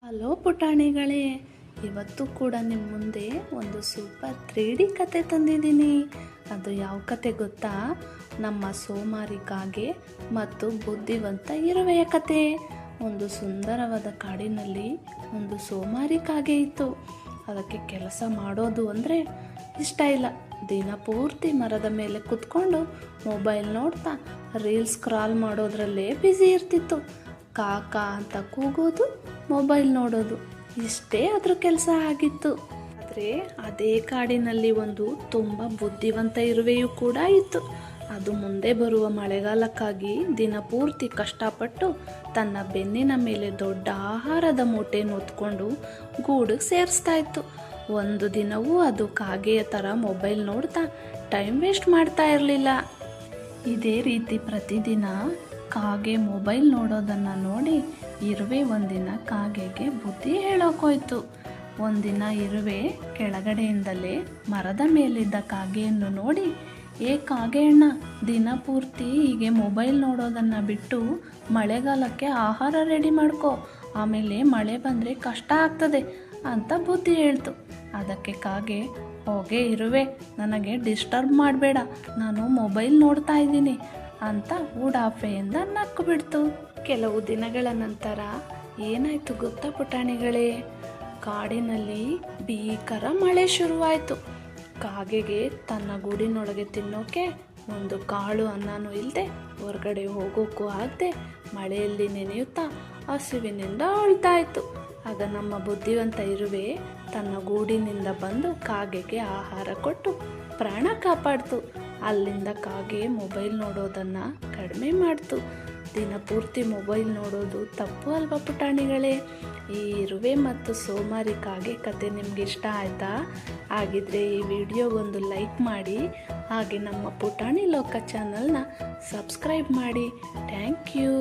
Hello ಪುಟಾಣಿಗಳೇ, ಇವತ್ತು ಕೂಡ ನಿಮ್ಮ ಮುಂದೆ ಒಂದು ಸೂಪರ್ 3D ಕತೆ ತಂದಿದ್ದೀನಿ. ಅದು ಯಾವ ಕತೆ ಗೊತ್ತಾ? ನಮ್ಮ ಸೋಮಾರಿ ಕಾಗೆ ಮತ್ತು ಬುದ್ಧಿವಂತ ಇರುವೆಯ ಕತೆ. ಒಂದು ಸುಂದರವಾದ ಕಾಡಿನಲ್ಲಿ ಒಂದು ಸೋಮಾರಿ ಕಾಗೆ ಇತ್ತು. ಅದಕ್ಕೆ ಕೆಲಸ ಮಾಡೋದು ಅಂದರೆ ಇಷ್ಟ ಇಲ್ಲ. ದಿನ ಪೂರ್ತಿ ಮರದ ಮೇಲೆ ಕುತ್ಕೊಂಡು ಮೊಬೈಲ್ ನೋಡ್ತಾ ರೀಲ್ಸ್ ಸ್ಕ್ರಾಲ್ ಮಾಡೋದ್ರಲ್ಲೇ ಬ್ಯುಸಿ ಇರ್ತಿತ್ತು. ಕಾಕಾ ಅಂತ ಕೂಗೋದು, ಮೊಬೈಲ್ ನೋಡೋದು, ಇಷ್ಟೇ ಅದ್ರ ಕೆಲಸ ಆಗಿತ್ತು. ಆದರೆ ಅದೇ ಕಾಡಿನಲ್ಲಿ ಒಂದು ತುಂಬ ಬುದ್ಧಿವಂತ ಇರುವೆಯೂ ಕೂಡ ಇತ್ತು. ಅದು ಮುಂದೆ ಬರುವ ಮಳೆಗಾಲಕ್ಕಾಗಿ ದಿನಪೂರ್ತಿ ಕಷ್ಟಪಟ್ಟು ತನ್ನ ಬೆನ್ನಿನ ಮೇಲೆ ದೊಡ್ಡ ಆಹಾರದ ಮೂಟೆಯನ್ನು ಹೊತ್ಕೊಂಡು ಗೂಡಿಗೆ ಸೇರಿಸ್ತಾ ಇತ್ತು. ಒಂದು ದಿನವೂ ಅದು ಕಾಗೆಯ ಥರ ಮೊಬೈಲ್ ನೋಡ್ತಾ ಟೈಮ್ ವೇಸ್ಟ್ ಮಾಡ್ತಾ ಇರಲಿಲ್ಲ. ಇದೇ ರೀತಿ ಪ್ರತಿದಿನ ಕಾಗೆ ಮೊಬೈಲ್ ನೋಡೋದನ್ನು ನೋಡಿ ಇರುವೆ ಒಂದಿನ ಕಾಗೆಗೆ ಬುದ್ಧಿ ಹೇಳೋಕೋಯ್ತು. ಒಂದಿನ ಇರುವೆ ಕೆಳಗಡೆಯಿಂದಲೇ ಮರದ ಮೇಲಿದ್ದ ಕಾಗೆಯನ್ನು ನೋಡಿ, ಏ ಕಾಗೆ ಅಣ್ಣ, ದಿನ ಪೂರ್ತಿ ಹೀಗೆ ಮೊಬೈಲ್ ನೋಡೋದನ್ನು ಬಿಟ್ಟು ಮಳೆಗಾಲಕ್ಕೆ ಆಹಾರ ರೆಡಿ ಮಾಡ್ಕೊ, ಆಮೇಲೆ ಮಳೆ ಬಂದರೆ ಕಷ್ಟ ಆಗ್ತದೆ ಅಂತ ಬುದ್ಧಿ ಹೇಳ್ತು. ಅದಕ್ಕೆ ಕಾಗೆ, ಹೋಗೆ ಇರುವೆ, ನನಗೆ ಡಿಸ್ಟರ್ಬ್ ಮಾಡಬೇಡ, ನಾನು ಮೊಬೈಲ್ ನೋಡ್ತಾ ಇದ್ದೀನಿ ಅಂತ ಉಡಾಫೆಯಿಂದ ನಕ್ಕು ಬಿಡ್ತು. ಕೆಲವು ದಿನಗಳ ನಂತರ ಏನಾಯ್ತು ಗೊತ್ತಾ ಪುಟಾಣಿಗಳೇ? ಕಾಡಿನಲ್ಲಿ ಭೀಕರ ಮಳೆ ಶುರುವಾಯಿತು. ಕಾಗೆಗೆ ತನ್ನ ಗೂಡಿನೊಳಗೆ ತಿನ್ನೋಕೆ ಒಂದು ಕಾಳು ಅನ್ನನೂ ಇಲ್ಲದೆ, ಹೊರಗಡೆ ಹೋಗೋಕ್ಕೂ ಆಗದೆ ಮಳೆಯಲ್ಲಿ ನೆನೆಯುತ್ತಾ ಹಸಿವಿನಿಂದ ಅಳ್ತಾ ಇತ್ತು. ಆಗ ನಮ್ಮ ಬುದ್ಧಿವಂತ ಇರುವೆ ತನ್ನ ಗೂಡಿನಿಂದ ಬಂದು ಕಾಗೆಗೆ ಆಹಾರ ಕೊಟ್ಟು ಪ್ರಾಣ ಕಾಪಾಡ್ತು. ಅಲ್ಲಿಂದ ಕಾಗೆ ಮೊಬೈಲ್ ನೋಡೋದನ್ನು ಕಡಿಮೆ ಮಾಡ್ತು. ದಿನಪೂರ್ತಿ ಮೊಬೈಲ್ ನೋಡೋದು ತಪ್ಪು ಅಲ್ವಾ ಪುಟಾಣಿಗಳೇ? ಈ ಇರುವೆ ಮತ್ತು ಸೋಮಾರಿ ಕಾಗೆ ಕತೆ ನಿಮ್ಗೆ ಇಷ್ಟ ಆಯಿತಾ? ಹಾಗಿದ್ರೆ ಈ ವಿಡಿಯೋಗೊಂದು ಲೈಕ್ ಮಾಡಿ, ಹಾಗೆ ನಮ್ಮ ಪುಟಾಣಿ ಲೋಕ ಚಾನಲ್ನ ಸಬ್ಸ್ಕ್ರೈಬ್ ಮಾಡಿ. Thank you.